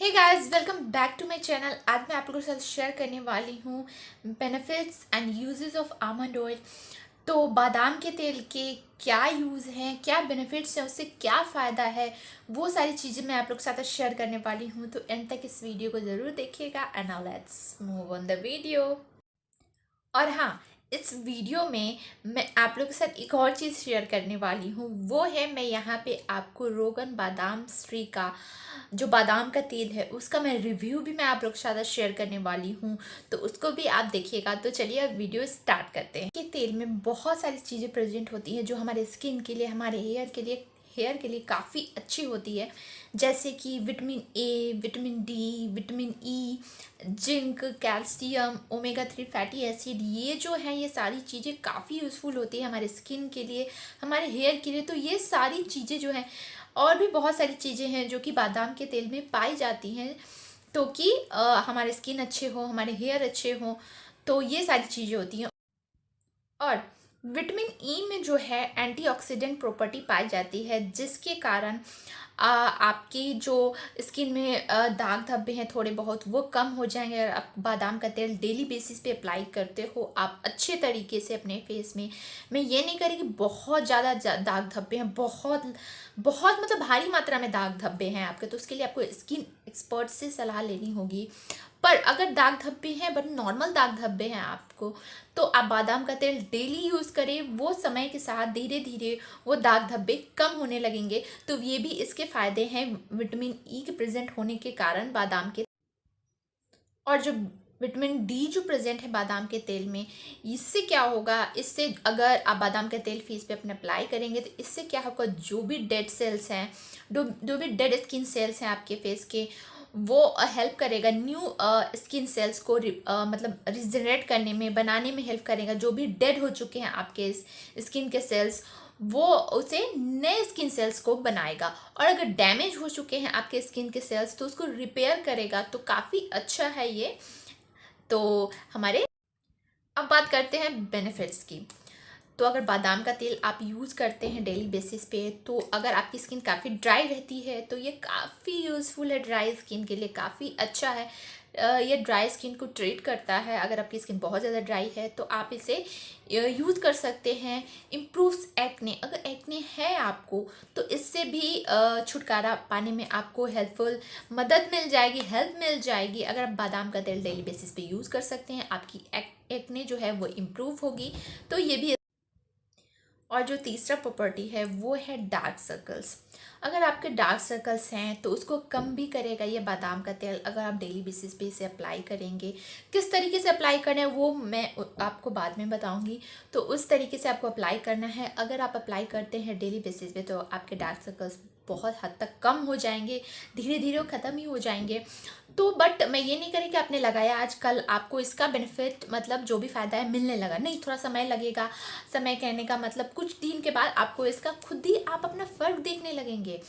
Hey guys, welcome back to my channel. आज मैं आप लोगों के साथ शेयर करने वाली हूँ benefits and uses of almond oil. तो बादाम के तेल के क्या यूज़ हैं, क्या बेनिफिट्स हैं, उससे क्या फ़ायदा है, वो सारी चीज़ें मैं आप लोग के साथ शेयर करने वाली हूँ। तो एंड तक इस वीडियो को ज़रूर देखिएगा। And now let's move on the video. और हाँ, इस वीडियो में मैं आप लोगों के साथ एक और चीज़ शेयर करने वाली हूँ। वो है, मैं यहाँ पे आपको रोगन बादाम श्री का जो बादाम का तेल है उसका मैं रिव्यू भी मैं आप लोग के साथ शेयर करने वाली हूँ। तो उसको भी आप देखिएगा। तो चलिए अब वीडियो स्टार्ट करते हैं। के तेल में बहुत सारी चीज़ें प्रेजेंट होती हैं जो हमारे स्किन के लिए, हमारे हेयर के लिए काफ़ी अच्छी होती है। जैसे कि vitamin A, vitamin D, vitamin E, zinc, calcium, omega 3 fatty acid, ये जो है ये सारी चीज़ें काफ़ी यूज़फुल होती है हमारे स्किन के लिए, हमारे हेयर के लिए। तो ये सारी चीज़ें जो हैं, और भी बहुत सारी चीज़ें हैं जो कि बादाम के तेल में पाई जाती हैं, तो कि हमारे स्किन अच्छे हो, हमारे हेयर अच्छे हों। तो ये सारी चीज़ें होती हैं। और विटामिन ई में जो है एंटीऑक्सीडेंट प्रॉपर्टी पाई जाती है, जिसके कारण आपकी जो स्किन में दाग धब्बे हैं थोड़े बहुत, वो कम हो जाएंगे। अगर आप बादाम का तेल डेली बेसिस पे अप्लाई करते हो आप अच्छे तरीके से अपने फेस में, मैं ये नहीं करी कि बहुत ज़्यादा दाग धब्बे हैं, बहुत बहुत मतलब भारी मात्रा में दाग धब्बे हैं आपके, तो उसके लिए आपको स्किन एक्सपर्ट से सलाह लेनी होगी। पर अगर दाग धब्बे हैं, बट नॉर्मल दाग धब्बे हैं आपको, तो आप बादाम का तेल डेली यूज़ करें। वो समय के साथ धीरे धीरे वो दाग धब्बे कम होने लगेंगे। तो ये भी इसके फायदे हैं विटामिन ई के प्रेजेंट होने के कारण बादाम के। और जो विटामिन डी जो प्रेजेंट है बादाम के तेल में, इससे क्या होगा, इससे अगर आप बादाम का तेल फेस पे अपने अप्लाई करेंगे तो इससे क्या होगा, जो भी डेड सेल्स हैं, जो भी डेड स्किन सेल्स हैं आपके फेस के, वो हेल्प करेगा न्यू स्किन सेल्स को मतलब रिजनरेट करने में, बनाने में हेल्प करेगा। जो भी डेड हो चुके हैं आपके स्किन के सेल्स, वो उसे नए स्किन सेल्स को बनाएगा। और अगर डैमेज हो चुके हैं आपके स्किन के सेल्स तो उसको रिपेयर करेगा। तो काफ़ी अच्छा है ये। तो हमारे अब बात करते हैं बेनिफिट्स की। तो अगर बादाम का तेल आप यूज़ करते हैं डेली बेसिस पे, तो अगर आपकी स्किन काफ़ी ड्राई रहती है तो ये काफ़ी यूज़फुल है, ड्राई स्किन के लिए काफ़ी अच्छा है। ये ड्राई स्किन को ट्रीट करता है। अगर आपकी स्किन बहुत ज़्यादा ड्राई है तो आप इसे यूज़ कर सकते हैं। इम्प्रूव्स एक्ने, अगर एक्ने है आपको तो इससे भी छुटकारा पाने में आपको हेल्पफुल मदद मिल जाएगी, हेल्प मिल जाएगी। अगर आप बादाम का तेल डेली बेसिस पे यूज़ कर सकते हैं, आपकी एक्ने जो है वो इम्प्रूव होगी। तो ये भी। और जो तीसरा प्रॉपर्टी है वो है डार्क सर्कल्स। अगर आपके डार्क सर्कल्स हैं तो उसको कम भी करेगा ये बादाम का तेल, अगर आप डेली बेसिस पे इसे अप्लाई करेंगे। किस तरीके से अप्लाई करना है वो मैं आपको बाद में बताऊंगी। तो उस तरीके से आपको अप्लाई करना है। अगर आप अप्लाई करते हैं डेली बेसिस पे तो आपके डार्क सर्कल्स बहुत हद तक कम हो जाएंगे, धीरे धीरे वो ख़त्म ही हो जाएंगे। तो बट मैं ये नहीं करी कि आपने लगाया आज कल आपको इसका बेनिफिट, मतलब जो भी फ़ायदा है मिलने लगा, नहीं, थोड़ा समय लगेगा। समय कहने का मतलब कुछ दिन के बाद आपको इसका खुद ही आप अपना फ़र्क देखने लगेंगे।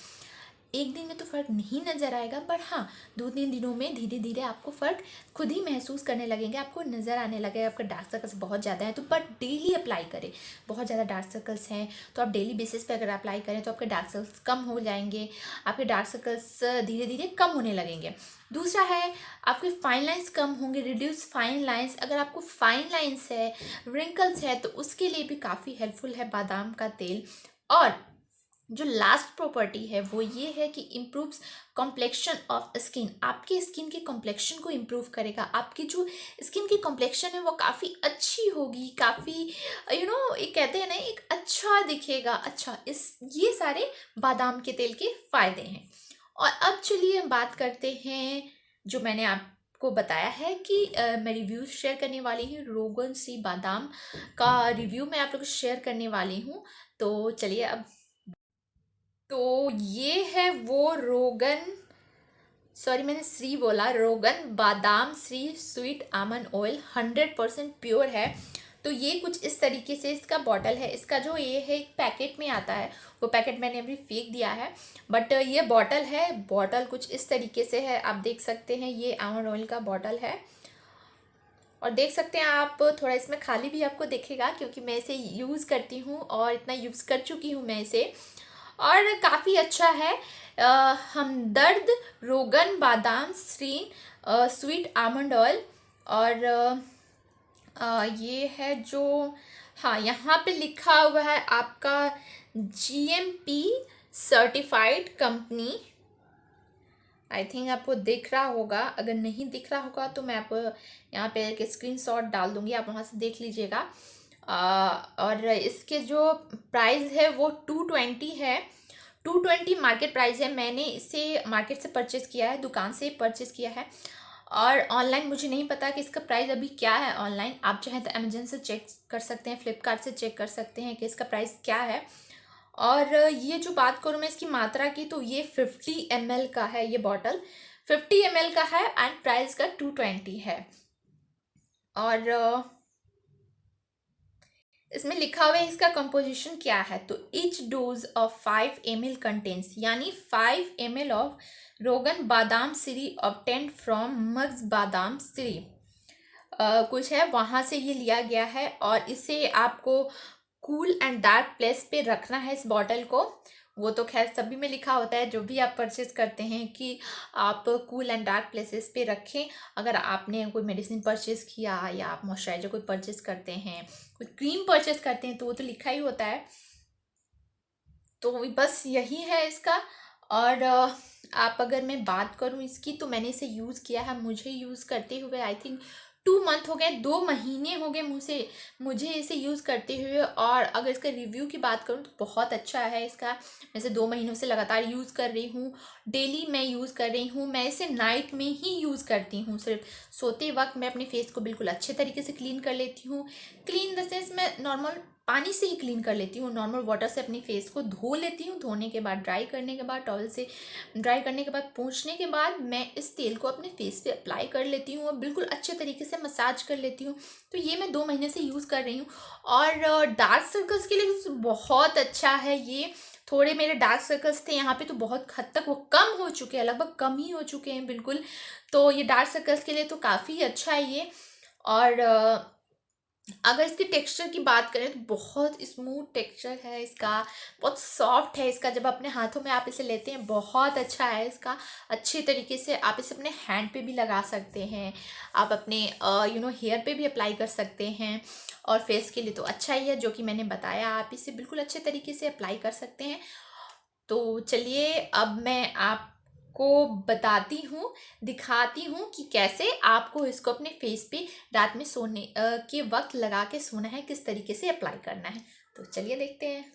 एक दिन में तो फ़र्क नहीं नज़र आएगा, बट हाँ, 2-3 दिनों में धीरे धीरे आपको फ़र्क खुद ही महसूस करने लगेंगे, आपको नज़र आने लगेगा। आपका डार्क सर्कल्स बहुत ज़्यादा है तो बट डेली अप्लाई करें। बहुत ज़्यादा डार्क सर्कल्स हैं तो आप डेली बेसिस पे अगर अप्लाई करें तो आपके डार्क सर्कल्स कम हो जाएंगे, आपके डार्क सर्कल्स धीरे धीरे कम होने लगेंगे। दूसरा है, आपके फाइन लाइंस कम होंगे, रिड्यूस फाइन लाइंस। अगर आपको फाइन लाइंस है, रिंकल्स है, तो उसके लिए भी काफ़ी हेल्पफुल है बादाम का तेल। और जो लास्ट प्रॉपर्टी है वो ये है कि इम्प्रूव्स कॉम्प्लेक्शन ऑफ स्किन। आपके स्किन के कॉम्प्लेक्शन को इम्प्रूव करेगा। आपकी जो स्किन की कॉम्प्लेक्शन है वो काफ़ी अच्छी होगी, काफ़ी एक कहते हैं ना, एक अच्छा दिखेगा। अच्छा, इस ये सारे बादाम के तेल के फ़ायदे हैं। और अब चलिए हम बात करते हैं, जो मैंने आपको बताया है कि मैं रिव्यू शेयर करने वाली हूँ, रोगन सी बादाम का रिव्यू मैं आप लोगों को शेयर करने वाली हूँ। तो चलिए अब। तो ये है वो रोगन, सॉरी मैंने श्री बोला, रोगन बादाम Shri sweet almond oil 100% pure है। तो ये कुछ इस तरीके से इसका बॉटल है। इसका जो ये है एक पैकेट में आता है, वो पैकेट मैंने अभी फेंक दिया है, बट ये बॉटल है। बॉटल कुछ इस तरीके से है, आप देख सकते हैं, ये आमंड ऑयल का बॉटल है। और देख सकते हैं आप, थोड़ा इसमें खाली भी आपको दिखेगा क्योंकि मैं इसे यूज़ करती हूँ और इतना यूज़ कर चुकी हूँ मैं इसे। और काफ़ी अच्छा है। हमदर्द रोगन बादाम स्वीट आमंड ऑयल। और ये है जो, हाँ यहाँ पे लिखा हुआ है आपका GMP certified company. I think आपको दिख रहा होगा, अगर नहीं दिख रहा होगा तो मैं आपको यहाँ पे एक स्क्रीनशॉट डाल दूंगी, आप वहाँ से देख लीजिएगा। और इसके जो प्राइस है वो 220 है। 220 मार्केट प्राइस है। मैंने इसे मार्केट से परचेज़ किया है, दुकान से परचेज़ किया है। और ऑनलाइन मुझे नहीं पता कि इसका प्राइस अभी क्या है। ऑनलाइन आप चाहें तो अमेजन से चेक कर सकते हैं, फ्लिपकार्ट से चेक कर सकते हैं कि इसका प्राइस क्या है। और ये जो बात करूँ मैं इसकी मात्रा की, तो ये 50 ml का है। ये बॉटल 50 ml का है एंड प्राइस का 220 है। और इसमें लिखा हुआ है इसका कंपोजिशन क्या है। तो each dose of 5 ml contains, यानी 5 ml ऑफ रोगन बादाम सीरी ऑब्टेन्ड फ्रॉम मग्स बादाम सीरी, कुछ है वहाँ से ये लिया गया है। और इसे आपको कूल एंड डार्क प्लेस पे रखना है इस बॉटल को। वो तो खैर सभी में लिखा होता है जो भी आप परचेज करते हैं कि आप कूल एंड डार्क प्लेसेस पे रखें। अगर आपने कोई मेडिसिन परचेज किया या आप मॉइस्चराइजर कोई परचेज करते हैं, कोई क्रीम परचेज करते हैं, तो वो तो लिखा ही होता है। तो बस यही है इसका। और आप अगर मैं बात करूं इसकी, तो मैंने इसे यूज़ किया है। मुझे यूज़ करते हुए आई थिंक 2 मंथ हो गए, 2 महीने हो गए मुझे इसे यूज़ करते हुए। और अगर इसका रिव्यू की बात करूं तो बहुत अच्छा है इसका। मैं इसे 2 महीनों से लगातार यूज़ कर रही हूँ, डेली मैं यूज़ कर रही हूँ। मैं इसे नाइट में ही यूज़ करती हूँ, सिर्फ सोते वक्त मैं अपने फेस को बिल्कुल अच्छे तरीके से क्लीन कर लेती हूँ। क्लीन द सेंस मैं नॉर्मल पानी से ही क्लीन कर लेती हूँ, नॉर्मल वाटर से अपनी फेस को धो लेती हूँ। धोने के बाद ड्राई करने के बाद, टॉवल से ड्राई करने के बाद, पोंछने के बाद मैं इस तेल को अपने फेस पे अप्लाई कर लेती हूँ और बिल्कुल अच्छे तरीके से मसाज कर लेती हूँ। तो ये मैं 2 महीने से यूज़ कर रही हूँ। और डार्क सर्कल्स के लिए बहुत अच्छा है ये। थोड़े मेरे डार्क सर्कल्स थे यहाँ पे, तो बहुत हद तक वो कम हो चुके हैं, लगभग कम ही हो चुके हैं बिल्कुल। तो ये डार्क सर्कल्स के लिए तो काफ़ी अच्छा है ये। और अगर इसके टेक्सचर की बात करें तो बहुत स्मूथ टेक्सचर है इसका, बहुत सॉफ्ट है इसका। जब अपने हाथों में आप इसे लेते हैं, बहुत अच्छा है इसका। अच्छे तरीके से आप इसे अपने हैंड पे भी लगा सकते हैं, आप अपने हेयर पे भी अप्लाई कर सकते हैं। और फेस के लिए तो अच्छा ही है, जो कि मैंने बताया, आप इसे बिल्कुल अच्छे तरीके से अप्लाई कर सकते हैं। तो चलिए अब मैं आपको बताती हूँ, दिखाती हूँ कि कैसे आपको इसको अपने फेस पे रात में सोने के वक्त लगा के सोना है, किस तरीके से अप्लाई करना है। तो चलिए देखते हैं।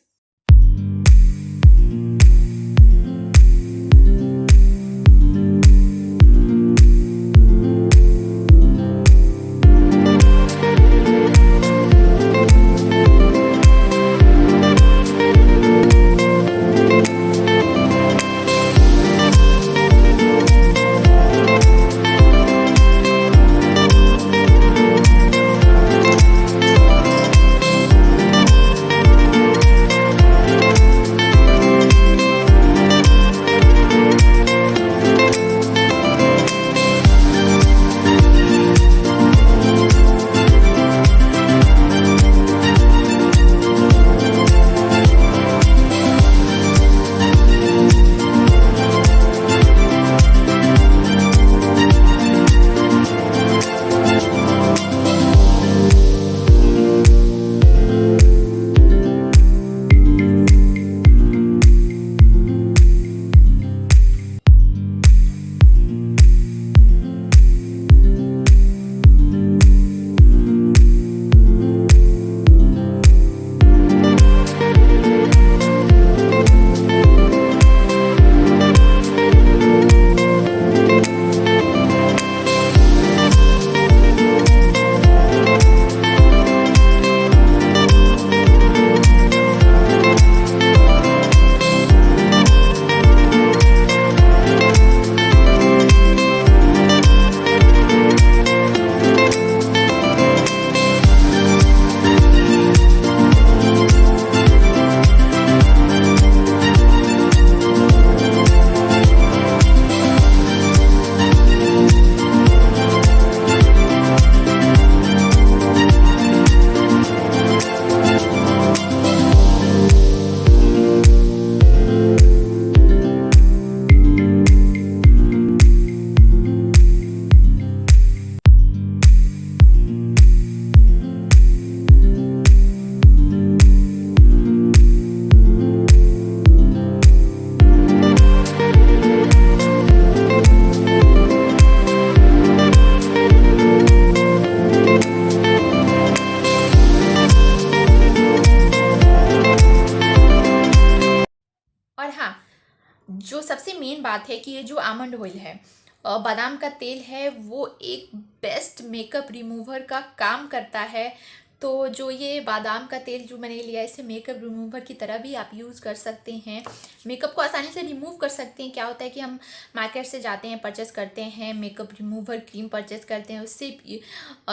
मेन बात है कि ये जो आमंड ऑयल है, बादाम का तेल है, वो एक बेस्ट मेकअप रिमूवर का काम करता है। तो जो ये बादाम का तेल जो मैंने लिया है, इसे मेकअप रिमूवर की तरह भी आप यूज़ कर सकते हैं। मेकअप को आसानी से रिमूव कर सकते हैं। क्या होता है कि हम मार्केट से जाते हैं, परचेस करते हैं, मेकअप रिमूवर क्रीम परचेस करते हैं, उससे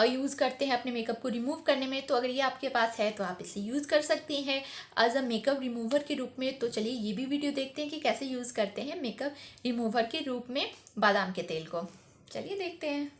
यूज़ करते हैं अपने मेकअप को रिमूव करने में। तो अगर ये आपके पास है तो आप इसे यूज़ कर सकते हैं एज अ मेकअप रिमूवर के रूप में। तो चलिए ये भी वीडियो देखते हैं कि कैसे यूज़ करते हैं मेकअप रिमूवर के रूप में बादाम के तेल को। चलिए देखते हैं।